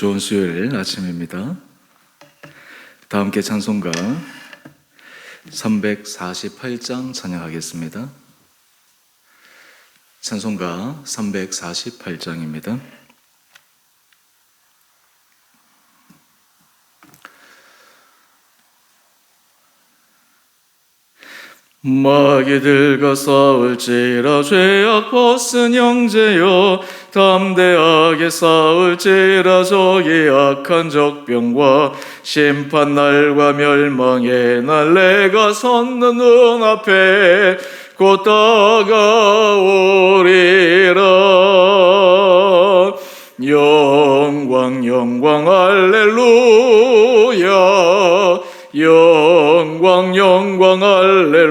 좋은 수요일 아침입니다. 다 함께 찬송가 348장 찬양하겠습니다. 찬송가 348장입니다. 마귀들과 싸울지라 죄악 벗은 형제여, 담대하게 싸울지라 적이 악한 적병과 심판날과 멸망의 날, 내가 섰는 눈앞에 곧 다가오리라. 영광 영광 할렐루야, 영광 영광 할렐루야,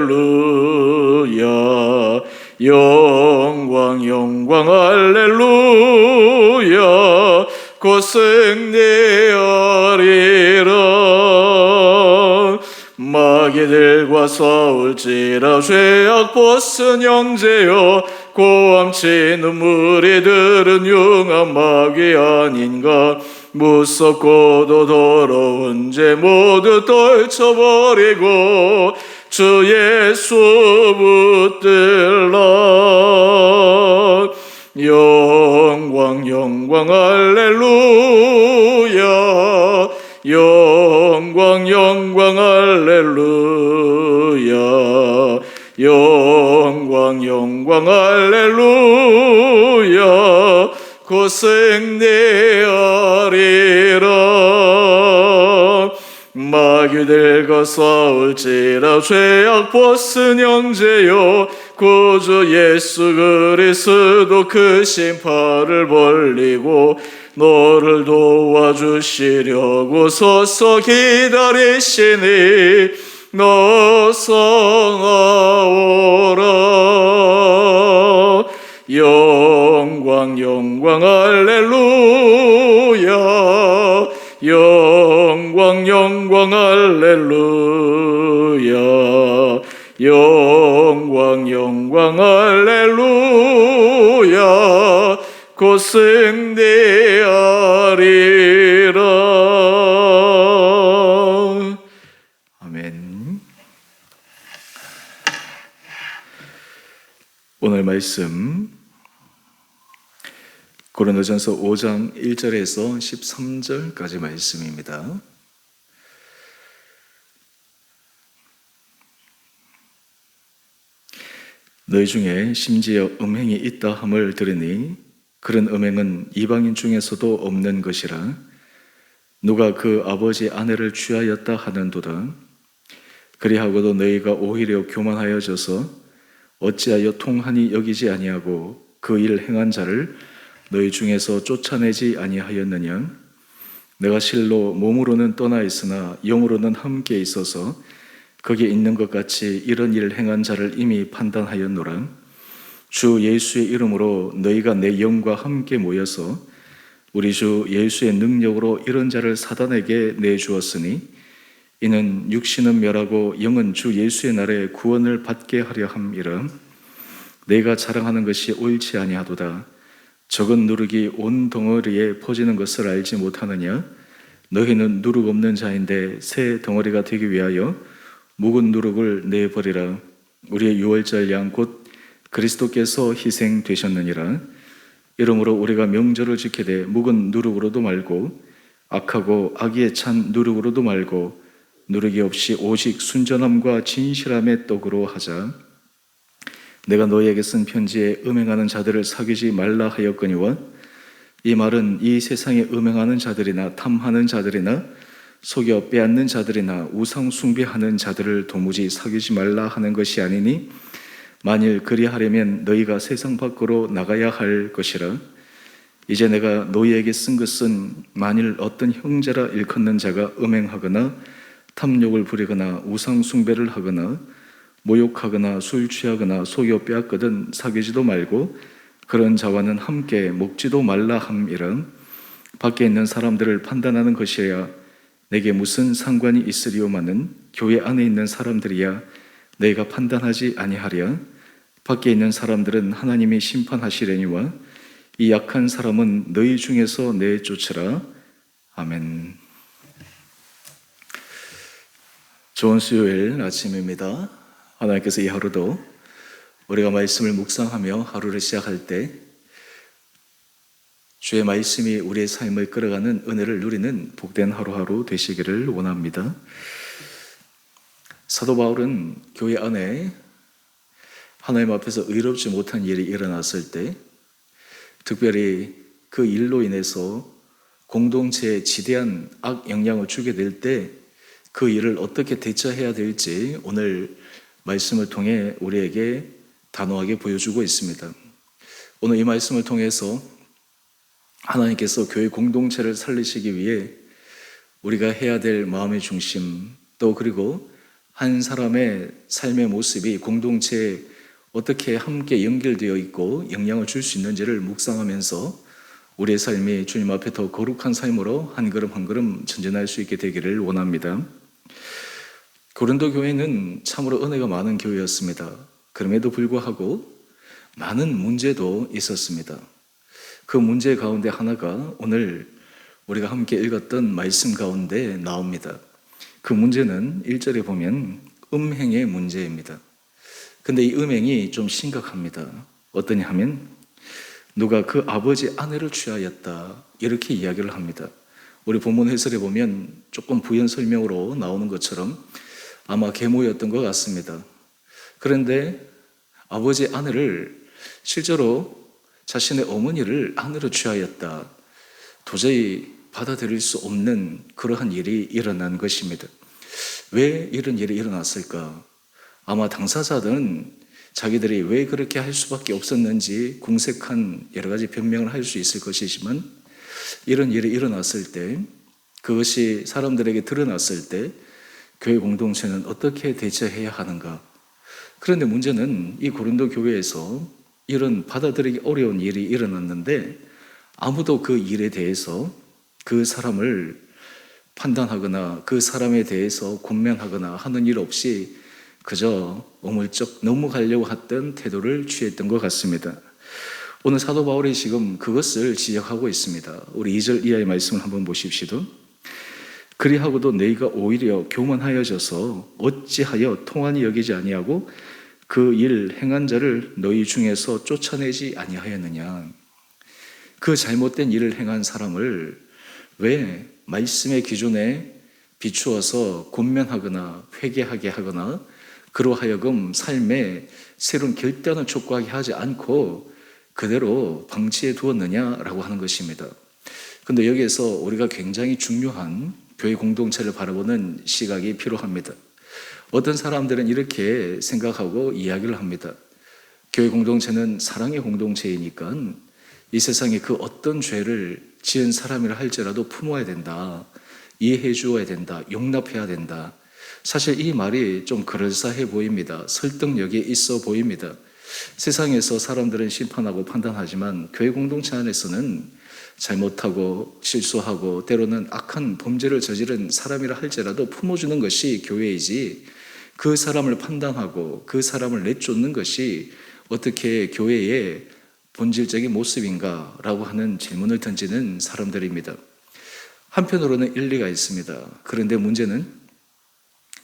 영광 영광 할렐루야, 곧 승리하리라. 마귀들과 싸울지라 죄악 벗은 형제여, 고함치 눈물이 들은 흉한 마귀 아닌가. 무섭고도 더러운 죄 모두 떨쳐버리고 주 예수 붙들라. 영광 영광 할렐루야, 영광 영광 할렐루야, 영광 영광 할렐루야, 곧 승리하리라. 마귀들과 싸울지라 죄악 벗은 형제여, 구주 예수 그리스도 그 심판을 벌리고 너를 도와주시려고 서서 기다리시니 너서 나오라. 영광 영광 할렐루야, 영광 영광 할렐루야, 영광 영광 할렐루야, 곧 승리하리라. 아멘. 오늘 말씀 고린도전서 5장 1절에서 13절까지 말씀입니다. 너희 중에 심지어 음행이 있다 함을 들으니 그런 음행은 이방인 중에서도 없는 것이라. 누가 그 아버지 아내를 취하였다 하는도다. 그리하고도 너희가 오히려 교만하여져서 어찌하여 통한이 여기지 아니하고 그 일 행한 자를 너희 중에서 쫓아내지 아니하였느냐. 내가 실로 몸으로는 떠나 있으나 영으로는 함께 있어서 거기에 있는 것 같이 이런 일을 행한 자를 이미 판단하였노라. 주 예수의 이름으로 너희가 내 영과 함께 모여서 우리 주 예수의 능력으로 이런 자를 사단에게 내주었으니 이는 육신은 멸하고 영은 주 예수의 날에 구원을 받게 하려 함이라. 내가 자랑하는 것이 옳지 아니하도다. 적은 누룩이 온 덩어리에 퍼지는 것을 알지 못하느냐. 너희는 누룩 없는 자인데 새 덩어리가 되기 위하여 묵은 누룩을 내버리라. 우리의 유월절 양 곧 그리스도께서 희생되셨느니라. 이러므로 우리가 명절을 지키되 묵은 누룩으로도 말고 악하고 악의에 찬 누룩으로도 말고 누룩이 없이 오직 순전함과 진실함의 떡으로 하자. 내가 너희에게 쓴 편지에 음행하는 자들을 사귀지 말라 하였거니와 이 말은 이 세상에 음행하는 자들이나 탐하는 자들이나 속여 빼앗는 자들이나 우상 숭배하는 자들을 도무지 사귀지 말라 하는 것이 아니니 만일 그리하려면 너희가 세상 밖으로 나가야 할 것이라. 이제 내가 너희에게 쓴 것은 만일 어떤 형제라 일컫는 자가 음행하거나 탐욕을 부리거나 우상 숭배를 하거나 모욕하거나 술 취하거나 속여 빼앗거든 사귀지도 말고 그런 자와는 함께 먹지도 말라 함이라. 밖에 있는 사람들을 판단하는 것이야 내게 무슨 상관이 있으리오마는 교회 안에 있는 사람들이야 너희가 판단하지 아니하랴. 밖에 있는 사람들은 하나님이 심판하시려니와 이 약한 사람은 너희 중에서 내쫓으라. 아멘. 좋은 수요일 아침입니다. 하나님께서 이 하루도 우리가 말씀을 묵상하며 하루를 시작할 때 주의 말씀이 우리의 삶을 끌어가는 은혜를 누리는 복된 하루하루 되시기를 원합니다. 사도 바울은 교회 안에 하나님 앞에서 의롭지 못한 일이 일어났을 때, 특별히 그 일로 인해서 공동체에 지대한 악 영향을 주게 될 때 그 일을 어떻게 대처해야 될지 오늘 말씀을 통해 우리에게 단호하게 보여주고 있습니다. 오늘 이 말씀을 통해서 하나님께서 교회 공동체를 살리시기 위해 우리가 해야 될 마음의 중심, 또 그리고 한 사람의 삶의 모습이 공동체에 어떻게 함께 연결되어 있고 영향을 줄 수 있는지를 묵상하면서 우리의 삶이 주님 앞에 더 거룩한 삶으로 한 걸음 한 걸음 전진할 수 있게 되기를 원합니다. 고린도 교회는 참으로 은혜가 많은 교회였습니다. 그럼에도 불구하고 많은 문제도 있었습니다. 그 문제 가운데 하나가 오늘 우리가 함께 읽었던 말씀 가운데 나옵니다. 그 문제는 1절에 보면 음행의 문제입니다. 근데 이 음행이 좀 심각합니다. 어떠냐 하면 누가 그 아버지 아내를 취하였다, 이렇게 이야기를 합니다. 우리 본문 해설에 보면 조금 부연 설명으로 나오는 것처럼 아마 계모였던 것 같습니다. 그런데 아버지 아내를 실제로 자신의 어머니를 아내로 취하였다, 도저히 받아들일 수 없는 그러한 일이 일어난 것입니다. 왜 이런 일이 일어났을까? 아마 당사자들은 자기들이 왜 그렇게 할 수밖에 없었는지 궁색한 여러 가지 변명을 할 수 있을 것이지만, 이런 일이 일어났을 때, 그것이 사람들에게 드러났을 때 교회 공동체는 어떻게 대처해야 하는가? 그런데 문제는 이 고린도 교회에서 이런 받아들이기 어려운 일이 일어났는데 아무도 그 일에 대해서 그 사람을 판단하거나 그 사람에 대해서 권면하거나 하는 일 없이 그저 어물쩍 넘어가려고 했던 태도를 취했던 것 같습니다. 오늘 사도 바울이 지금 그것을 지적하고 있습니다. 우리 2절 이하의 말씀을 한번 보십시오. 그리하고도 너희가 오히려 교만하여져서 어찌하여 통한이 여기지 아니하고 그 일 행한 자를 너희 중에서 쫓아내지 아니하였느냐. 그 잘못된 일을 행한 사람을 왜 말씀의 기준에 비추어서 권면하거나 회개하게 하거나 그로 하여금 삶에 새로운 결단을 촉구하게 하지 않고 그대로 방치해 두었느냐라고 하는 것입니다. 그런데 여기에서 우리가 굉장히 중요한 교회 공동체를 바라보는 시각이 필요합니다. 어떤 사람들은 이렇게 생각하고 이야기를 합니다. 교회 공동체는 사랑의 공동체이니까 이 세상에 그 어떤 죄를 지은 사람이라 할지라도 품어야 된다, 이해해 주어야 된다, 용납해야 된다. 사실 이 말이 좀 그럴싸해 보입니다. 설득력이 있어 보입니다. 세상에서 사람들은 심판하고 판단하지만 교회 공동체 안에서는 잘못하고 실수하고 때로는 악한 범죄를 저지른 사람이라 할지라도 품어주는 것이 교회이지, 그 사람을 판단하고 그 사람을 내쫓는 것이 어떻게 교회의 본질적인 모습인가 라고 하는 질문을 던지는 사람들입니다. 한편으로는 일리가 있습니다. 그런데 문제는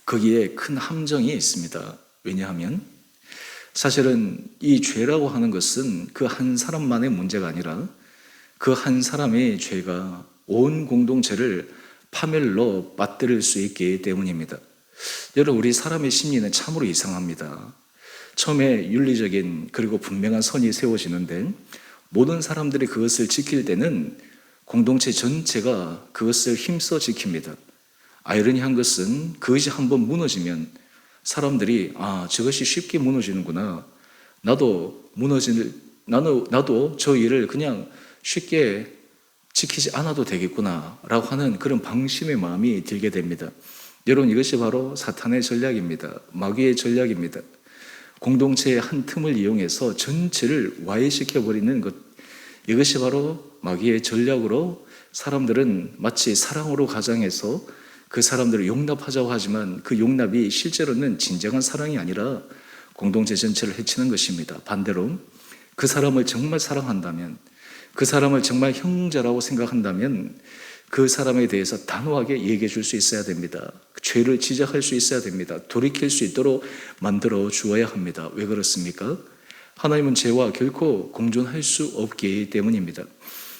거기에 큰 함정이 있습니다. 왜냐하면 사실은 이 죄라고 하는 것은 그 한 사람만의 문제가 아니라 그 한 사람의 죄가 온 공동체를 파멸로 빠뜨릴 수 있기 때문입니다. 여러분, 우리 사람의 심리는 참으로 이상합니다. 처음에 윤리적인 그리고 분명한 선이 세워지는데 모든 사람들이 그것을 지킬 때는 공동체 전체가 그것을 힘써 지킵니다. 아이러니한 것은 그것이 한번 무너지면 사람들이 저것이 쉽게 무너지는구나, 나도 저 일을 그냥 쉽게 지키지 않아도 되겠구나 라고 하는 그런 방심의 마음이 들게 됩니다. 여러분, 이것이 바로 사탄의 전략입니다. 마귀의 전략입니다. 공동체의 한 틈을 이용해서 전체를 와해시켜버리는 것, 이것이 바로 마귀의 전략으로 사람들은 마치 사랑으로 가장해서 그 사람들을 용납하자고 하지만 그 용납이 실제로는 진정한 사랑이 아니라 공동체 전체를 해치는 것입니다. 반대로 그 사람을 정말 사랑한다면, 그 사람을 정말 형제라고 생각한다면 그 사람에 대해서 단호하게 얘기해 줄 수 있어야 됩니다. 죄를 지적할 수 있어야 됩니다. 돌이킬 수 있도록 만들어 주어야 합니다. 왜 그렇습니까? 하나님은 죄와 결코 공존할 수 없기 때문입니다.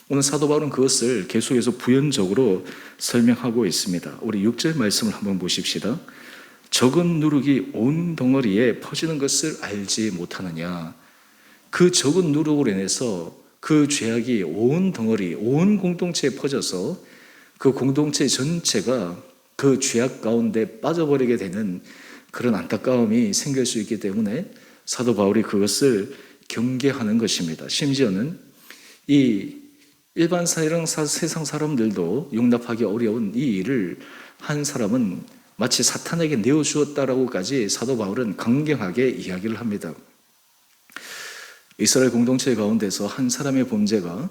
오늘 사도 바울은 그것을 계속해서 부연적으로 설명하고 있습니다. 우리 6절 말씀을 한번 보십시다. 적은 누룩이 온 덩어리에 퍼지는 것을 알지 못하느냐. 그 적은 누룩으로 인해서 그 죄악이 온 덩어리, 온 공동체에 퍼져서 그 공동체 전체가 그 죄악 가운데 빠져버리게 되는 그런 안타까움이 생길 수 있기 때문에 사도 바울이 그것을 경계하는 것입니다. 심지어는 이 일반 세상 사람들도 용납하기 어려운 이 일을 한 사람은 마치 사탄에게 내어주었다라고까지 사도 바울은 강경하게 이야기를 합니다. 이스라엘 공동체 가운데서 한 사람의 범죄가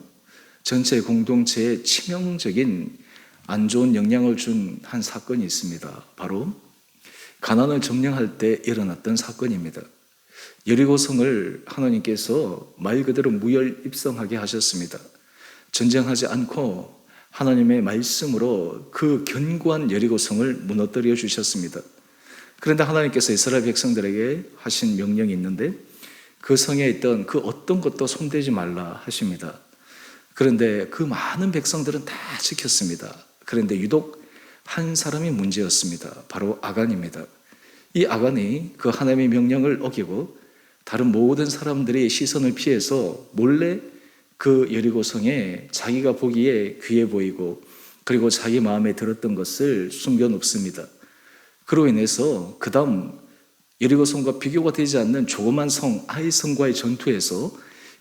전체 공동체에 치명적인 안 좋은 영향을 준 한 사건이 있습니다. 바로 가나안을 점령할 때 일어났던 사건입니다. 여리고성을 하나님께서 말 그대로 무혈입성하게 하셨습니다. 전쟁하지 않고 하나님의 말씀으로 그 견고한 여리고성을 무너뜨려 주셨습니다. 그런데 하나님께서 이스라엘 백성들에게 하신 명령이 있는데 그 성에 있던 그 어떤 것도 손대지 말라 하십니다. 그런데 그 많은 백성들은 다 지켰습니다. 그런데 유독 한 사람이 문제였습니다. 바로 아간입니다. 이 아간이 그 하나님의 명령을 어기고 다른 모든 사람들의 시선을 피해서 몰래 그 여리고성에 자기가 보기에 귀해 보이고 그리고 자기 마음에 들었던 것을 숨겨놓습니다. 그로 인해서 그 다음 여리고성과 비교가 되지 않는 조그만 성 아이성과의 전투에서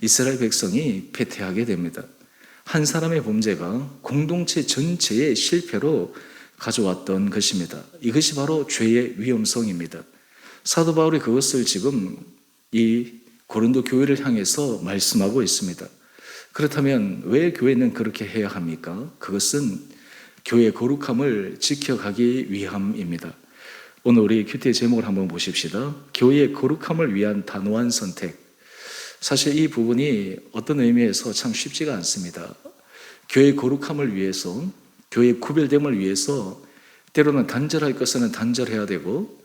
이스라엘 백성이 패퇴하게 됩니다. 한 사람의 범죄가 공동체 전체의 실패로 가져왔던 것입니다. 이것이 바로 죄의 위험성입니다. 사도 바울이 그것을 지금 이 고린도 교회를 향해서 말씀하고 있습니다. 그렇다면 왜 교회는 그렇게 해야 합니까? 그것은 교회의 거룩함을 지켜가기 위함입니다. 오늘 우리 큐티의 제목을 한번 보십시다. 교회의 거룩함을 위한 단호한 선택. 사실 이 부분이 어떤 의미에서 참 쉽지가 않습니다. 교회의 거룩함을 위해서, 교회의 구별됨을 위해서 때로는 단절할 것은 단절해야 되고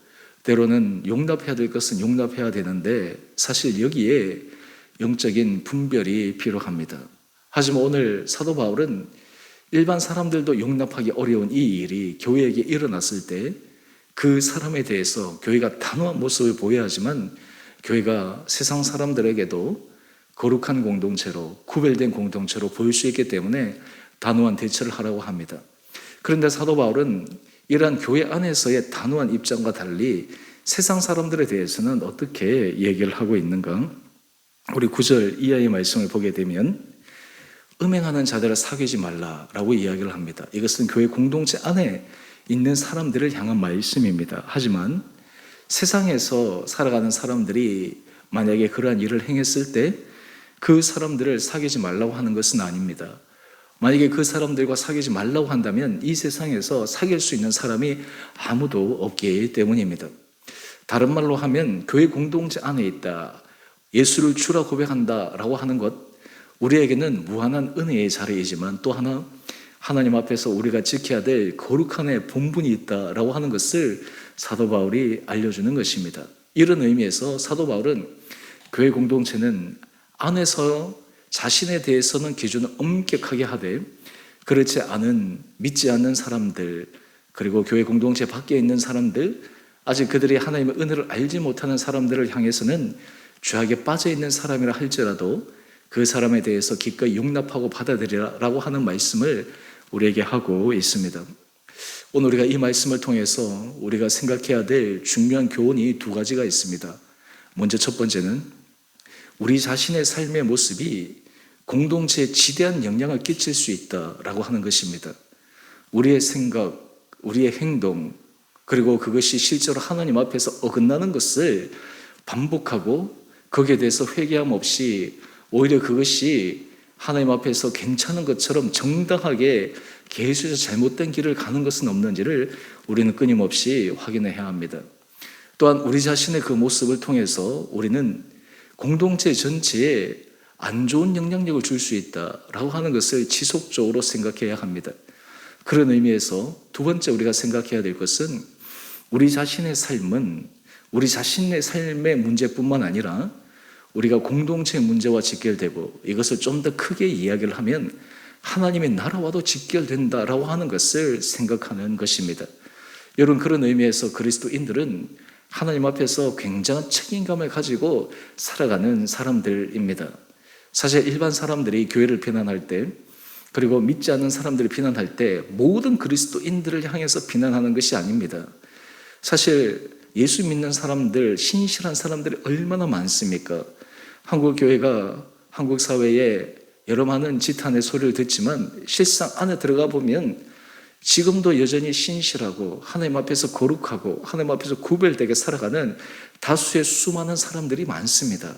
때로는 용납해야 될 것은 용납해야 되는데 사실 여기에 영적인 분별이 필요합니다. 하지만 오늘 사도 바울은 일반 사람들도 용납하기 어려운 이 일이 교회에게 일어났을 때 그 사람에 대해서 교회가 단호한 모습을 보여야 하지만 교회가 세상 사람들에게도 거룩한 공동체로 구별된 공동체로 보일 수 있기 때문에 단호한 대처를 하라고 합니다. 그런데 사도 바울은 이러한 교회 안에서의 단호한 입장과 달리 세상 사람들에 대해서는 어떻게 얘기를 하고 있는가? 우리 9절 이하의 말씀을 보게 되면 음행하는 자들을 사귀지 말라라고 이야기를 합니다. 이것은 교회 공동체 안에 있는 사람들을 향한 말씀입니다. 하지만 세상에서 살아가는 사람들이 만약에 그러한 일을 행했을 때 그 사람들을 사귀지 말라고 하는 것은 아닙니다. 만약에 그 사람들과 사귀지 말라고 한다면 이 세상에서 사귈 수 있는 사람이 아무도 없기 때문입니다. 다른 말로 하면 교회 공동체 안에 있다, 예수를 주라 고백한다라고 하는 것, 우리에게는 무한한 은혜의 자리이지만 또 하나 하나님 앞에서 우리가 지켜야 될 거룩함의 본분이 있다라고 하는 것을 사도 바울이 알려주는 것입니다. 이런 의미에서 사도 바울은 교회 공동체는 안에서 자신에 대해서는 기준을 엄격하게 하되 그렇지 않은 믿지 않는 사람들 그리고 교회 공동체 밖에 있는 사람들 아직 그들이 하나님의 은혜를 알지 못하는 사람들을 향해서는 죄악에 빠져 있는 사람이라 할지라도 그 사람에 대해서 기꺼이 용납하고 받아들이라고 하는 말씀을 우리에게 하고 있습니다. 오늘 우리가 이 말씀을 통해서 우리가 생각해야 될 중요한 교훈이 두 가지가 있습니다. 먼저 첫 번째는 우리 자신의 삶의 모습이 공동체에 지대한 영향을 끼칠 수 있다라고 하는 것입니다. 우리의 생각, 우리의 행동, 그리고 그것이 실제로 하나님 앞에서 어긋나는 것을 반복하고 거기에 대해서 회개함 없이 오히려 그것이 하나님 앞에서 괜찮은 것처럼 정당하게 계속해서 잘못된 길을 가는 것은 없는지를 우리는 끊임없이 확인해야 합니다. 또한 우리 자신의 그 모습을 통해서 우리는 공동체 전체에 안 좋은 영향력을 줄 수 있다라고 하는 것을 지속적으로 생각해야 합니다. 그런 의미에서 두 번째 우리가 생각해야 될 것은 우리 자신의 삶은 우리 자신의 삶의 문제뿐만 아니라 우리가 공동체 문제와 직결되고 이것을 좀 더 크게 이야기를 하면 하나님의 나라와도 직결된다라고 하는 것을 생각하는 것입니다. 여러분, 그런 의미에서 그리스도인들은 하나님 앞에서 굉장한 책임감을 가지고 살아가는 사람들입니다. 사실 일반 사람들이 교회를 비난할 때, 그리고 믿지 않는 사람들을 비난할 때 모든 그리스도인들을 향해서 비난하는 것이 아닙니다. 사실 예수 믿는 사람들, 신실한 사람들이 얼마나 많습니까? 한국 교회가 한국 사회에 여러 많은 지탄의 소리를 듣지만 실상 안에 들어가 보면 지금도 여전히 신실하고 하나님 앞에서 거룩하고 하나님 앞에서 구별되게 살아가는 다수의 수많은 사람들이 많습니다.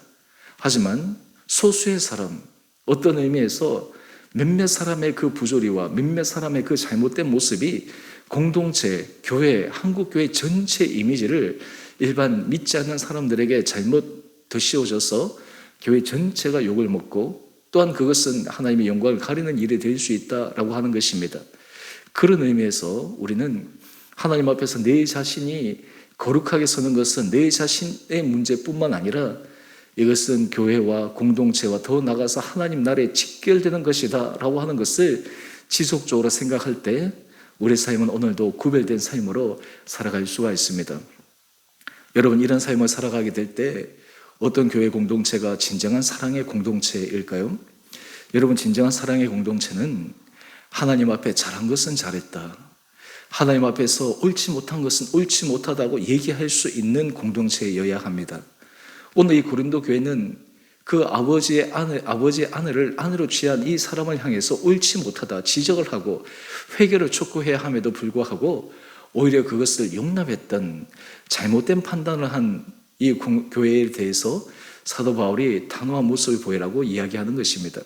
하지만 소수의 사람, 어떤 의미에서 몇몇 사람의 그 부조리와 몇몇 사람의 그 잘못된 모습이 공동체, 교회, 한국교회 전체 이미지를 일반 믿지 않는 사람들에게 잘못 덧씌워져서 교회 전체가 욕을 먹고 또한 그것은 하나님의 영광을 가리는 일이 될 수 있다라고 하는 것입니다. 그런 의미에서 우리는 하나님 앞에서 내 자신이 거룩하게 서는 것은 내 자신의 문제뿐만 아니라 이것은 교회와 공동체와 더 나아가서 하나님 나라에 직결되는 것이다 라고 하는 것을 지속적으로 생각할 때 우리 삶은 오늘도 구별된 삶으로 살아갈 수가 있습니다. 여러분, 이런 삶을 살아가게 될 때 어떤 교회 공동체가 진정한 사랑의 공동체일까요? 여러분, 진정한 사랑의 공동체는 하나님 앞에 잘한 것은 잘했다, 하나님 앞에서 옳지 못한 것은 옳지 못하다고 얘기할 수 있는 공동체여야 합니다. 오늘 이 고린도 교회는 그 아버지의 아내를 아내로 취한 이 사람을 향해서 옳지 못하다 지적을 하고 회개를 촉구해야 함에도 불구하고 오히려 그것을 용납했던 잘못된 판단을 한 이 교회에 대해서 사도 바울이 단호한 모습을 보이라고 이야기하는 것입니다.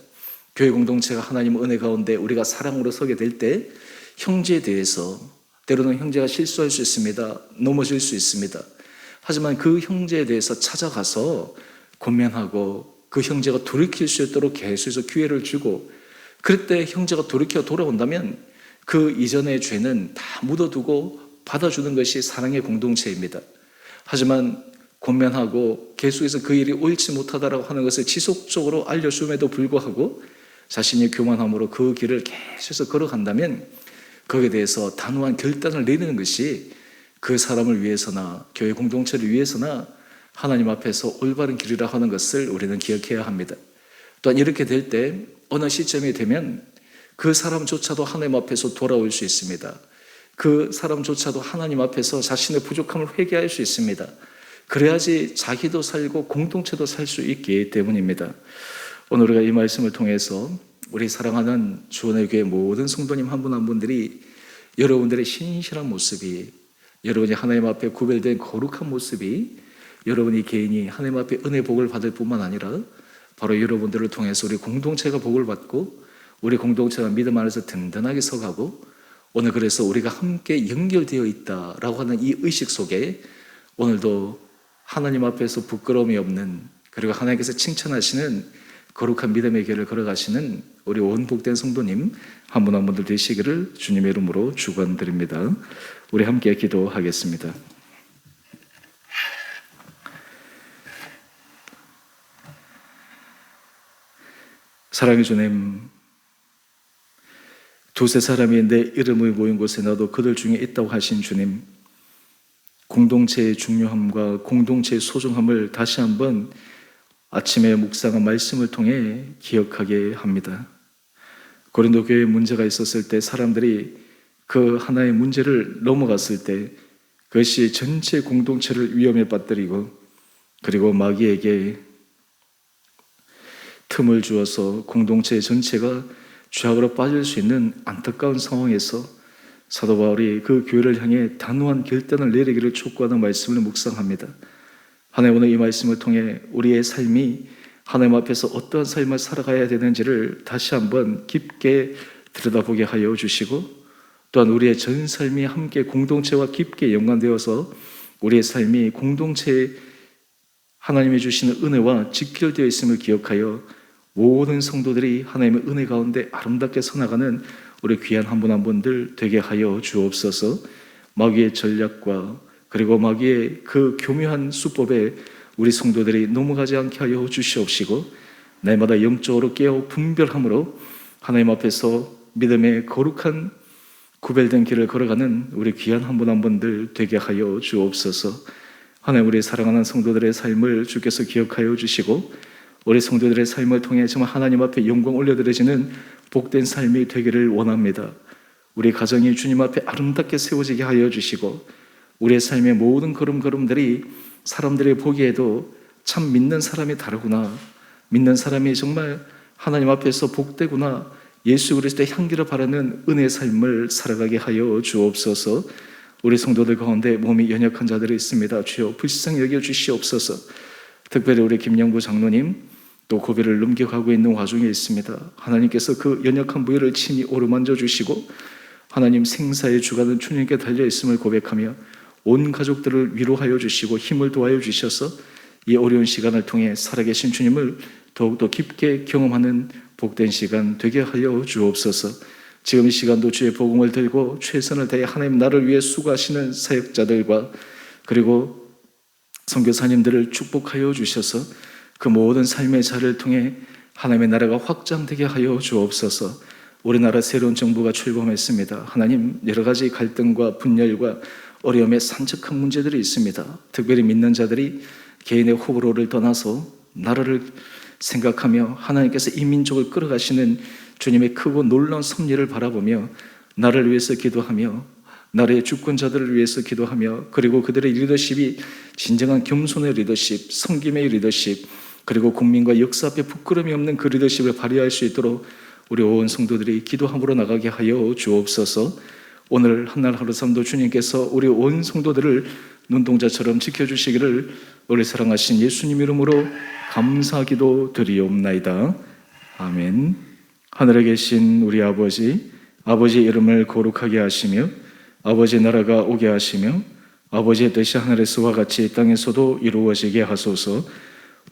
교회 공동체가 하나님의 은혜 가운데 우리가 사랑으로 서게 될 때 형제에 대해서 때로는 형제가 실수할 수 있습니다. 넘어질 수 있습니다. 하지만 그 형제에 대해서 찾아가서 권면하고 그 형제가 돌이킬 수 있도록 계속해서 기회를 주고, 그럴 때 형제가 돌이켜 돌아온다면 그 이전의 죄는 다 묻어두고 받아주는 것이 사랑의 공동체입니다. 하지만 권면하고 계속해서 그 일이 옳지 못하다라고 하는 것을 지속적으로 알려줌에도 불구하고 자신이 교만함으로 그 길을 계속해서 걸어간다면 거기에 대해서 단호한 결단을 내리는 것이 그 사람을 위해서나 교회 공동체를 위해서나 하나님 앞에서 올바른 길이라 하는 것을 우리는 기억해야 합니다. 또한 이렇게 될 때 어느 시점이 되면 그 사람조차도 하나님 앞에서 돌아올 수 있습니다. 그 사람조차도 하나님 앞에서 자신의 부족함을 회개할 수 있습니다. 그래야지 자기도 살고 공동체도 살 수 있기 때문입니다. 오늘 우리가 이 말씀을 통해서 우리 사랑하는 주원의 교회 모든 성도님 한 분 한 분들이 여러분들의 신실한 모습이, 여러분이 하나님 앞에 구별된 거룩한 모습이 여러분이 개인이 하나님 앞에 은혜 복을 받을 뿐만 아니라 바로 여러분들을 통해서 우리 공동체가 복을 받고 우리 공동체가 믿음 안에서 든든하게 서가고 오늘 그래서 우리가 함께 연결되어 있다라고 하는 이 의식 속에 오늘도 하나님 앞에서 부끄러움이 없는, 그리고 하나님께서 칭찬하시는 거룩한 믿음의 길을 걸어가시는 우리 온 복된 성도님 한 분 한 분들 되시기를 주님의 이름으로 축원드립니다. 우리 함께 기도하겠습니다. 사랑의 주님, 두세 사람이 내 이름을 모인 곳에 나도 그들 중에 있다고 하신 주님, 공동체의 중요함과 공동체의 소중함을 다시 한번 아침에 묵상한 말씀을 통해 기억하게 합니다. 고린도 교회에 문제가 있었을 때 사람들이 그 하나의 문제를 넘어갔을 때 그것이 전체 공동체를 위험에 빠뜨리고 그리고 마귀에게 틈을 주어서 공동체 전체가 죄악으로 빠질 수 있는 안타까운 상황에서 사도 바울이 그 교회를 향해 단호한 결단을 내리기를 촉구하는 말씀을 묵상합니다. 하나님, 오늘 이 말씀을 통해 우리의 삶이 하나님 앞에서 어떠한 삶을 살아가야 되는지를 다시 한번 깊게 들여다보게 하여 주시고 또한 우리의 전 삶이 함께 공동체와 깊게 연관되어서 우리의 삶이 공동체에 하나님이 주시는 은혜와 직결되어 있음을 기억하여 모든 성도들이 하나님의 은혜 가운데 아름답게 서나가는 우리 귀한 한 분 한 분들 되게 하여 주옵소서. 마귀의 전략과 그리고 마귀의 그 교묘한 수법에 우리 성도들이 넘어가지 않게 하여 주시옵시고, 날마다 영적으로 깨어 분별함으로 하나님 앞에서 믿음의 거룩한 구별된 길을 걸어가는 우리 귀한 한 분 한 분들 되게 하여 주옵소서. 하나님, 우리 사랑하는 성도들의 삶을 주께서 기억하여 주시고, 우리 성도들의 삶을 통해 정말 하나님 앞에 영광 올려드려지는 복된 삶이 되기를 원합니다. 우리 가정이 주님 앞에 아름답게 세워지게 하여 주시고, 우리의 삶의 모든 걸음걸음들이 사람들이 보기에도 참 믿는 사람이 다르구나, 믿는 사람이 정말 하나님 앞에서 복되구나, 예수 그리스도의 향기를 바라는 은혜의 삶을 살아가게 하여 주옵소서. 우리 성도들 가운데 몸이 연약한 자들이 있습니다. 주여 불쌍히 여겨 주시옵소서. 특별히 우리 김영구 장로님 또 고비를 넘겨가고 있는 와중에 있습니다. 하나님께서 그 연약한 부위를 친히 오르만져 주시고, 하나님 생사의 주관은 주님께 달려있음을 고백하며 온 가족들을 위로하여 주시고 힘을 도와여 주셔서 이 어려운 시간을 통해 살아계신 주님을 더욱더 깊게 경험하는 복된 시간 되게 하여 주옵소서. 지금 이 시간도 주의 복음을 들고 최선을 다해 하나님 나를 위해 수고하시는 사역자들과 그리고 선교사님들을 축복하여 주셔서 그 모든 삶의 자를 통해 하나님의 나라가 확장되게 하여 주옵소서. 우리나라 새로운 정부가 출범했습니다. 하나님, 여러 가지 갈등과 분열과 어려움의 산적한 문제들이 있습니다. 특별히 믿는 자들이 개인의 호불호를 떠나서 나라를 생각하며 하나님께서 이 민족을 끌어가시는 주님의 크고 놀라운 섭리를 바라보며 나를 위해서 기도하며 나라의 주권자들을 위해서 기도하며, 그리고 그들의 리더십이 진정한 겸손의 리더십, 섬김의 리더십, 그리고 국민과 역사 앞에 부끄러움이 없는 그 리더십을 발휘할 수 있도록 우리 온 성도들이 기도함으로 나가게 하여 주옵소서. 오늘 한날 하루삼도 주님께서 우리 온 성도들을 눈동자처럼 지켜주시기를 우리 사랑하신 예수님 이름으로 감사기도 드리옵나이다. 아멘. 하늘에 계신 우리 아버지, 아버지 이름을 거룩하게 하시며 아버지 나라가 오게 하시며 아버지의 뜻이 하늘에서와 같이 이 땅에서도 이루어지게 하소서.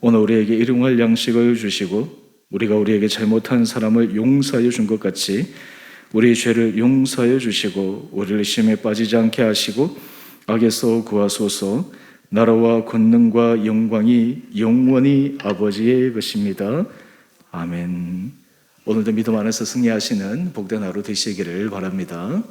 오늘 우리에게 일용할 양식을 주시고 우리가 우리에게 잘못한 사람을 용서하여 준 것 같이 우리의 죄를 용서하여 주시고 우리를 시험에 빠지지 않게 하시고 악에서 구하소서. 나라와 권능과 영광이 영원히 아버지의 것입니다. 아멘. 오늘도 믿음 안에서 승리하시는 복된 하루 되시기를 바랍니다.